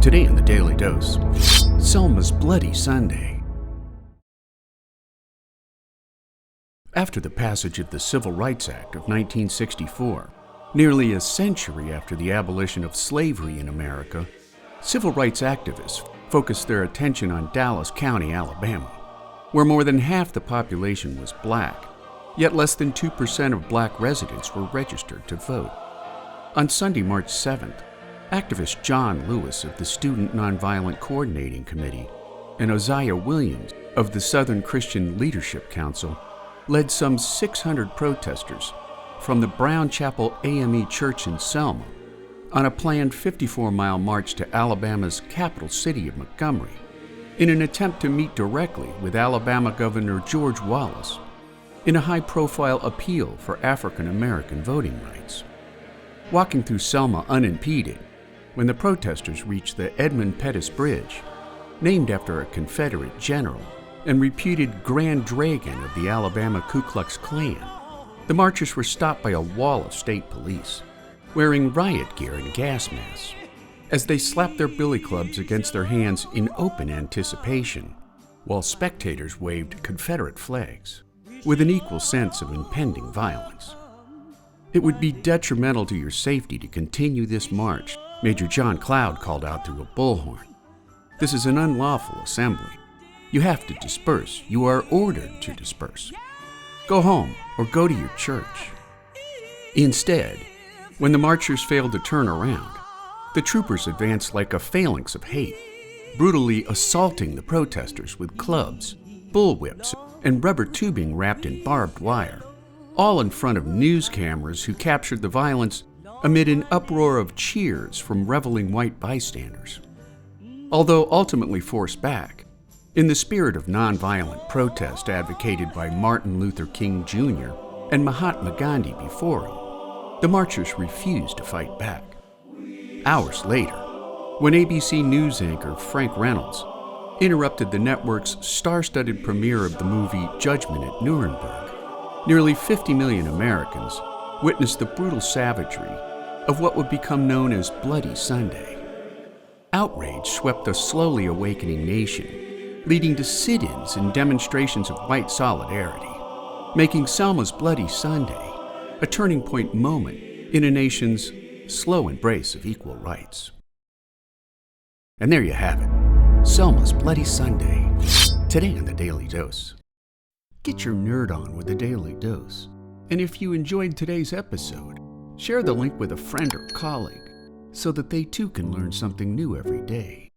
Today in the Daily Dose, Selma's Bloody Sunday. After the passage of the Civil Rights Act of 1964, nearly a century after the abolition of slavery in America, civil rights activists focused their attention on Dallas County, Alabama, where more than half the population was black, yet less than 2% of black residents were registered to vote. On Sunday, March 7th, activist John Lewis of the Student Nonviolent Coordinating Committee and Hosea Williams of the Southern Christian Leadership Council led some 600 protesters from the Brown Chapel AME Church in Selma on a planned 54-mile march to Alabama's capital city of Montgomery in an attempt to meet directly with Alabama Governor George Wallace in a high-profile appeal for African American voting rights. Walking through Selma unimpeded, when the protesters reached the Edmund Pettus Bridge, named after a Confederate general and reputed Grand Dragon of the Alabama Ku Klux Klan, the marchers were stopped by a wall of state police, wearing riot gear and gas masks, as they slapped their billy clubs against their hands in open anticipation, while spectators waved Confederate flags, with an equal sense of impending violence. It would be detrimental to your safety to continue this march, Major John Cloud called out through a bullhorn. This is an unlawful assembly. You have to disperse. You are ordered to disperse. Go home or go to your church. Instead, when the marchers failed to turn around, the troopers advanced like a phalanx of hate, brutally assaulting the protesters with clubs, bullwhips, and rubber tubing wrapped in barbed wire, all in front of news cameras who captured the violence amid an uproar of cheers from reveling white bystanders. Although ultimately forced back, in the spirit of nonviolent protest advocated by Martin Luther King Jr. and Mahatma Gandhi before him, the marchers refused to fight back. Hours later, when ABC News anchor Frank Reynolds interrupted the network's star-studded premiere of the movie Judgment at Nuremberg, nearly 50 million Americans witnessed the brutal savagery of what would become known as Bloody Sunday. Outrage swept the slowly awakening nation, leading to sit-ins and demonstrations of white solidarity, making Selma's Bloody Sunday a turning point moment in a nation's slow embrace of equal rights. And there you have it, Selma's Bloody Sunday, today on the Daily Dose. Get your nerd on with the Daily Dose. And if you enjoyed today's episode, share the link with a friend or colleague so that they too can learn something new every day.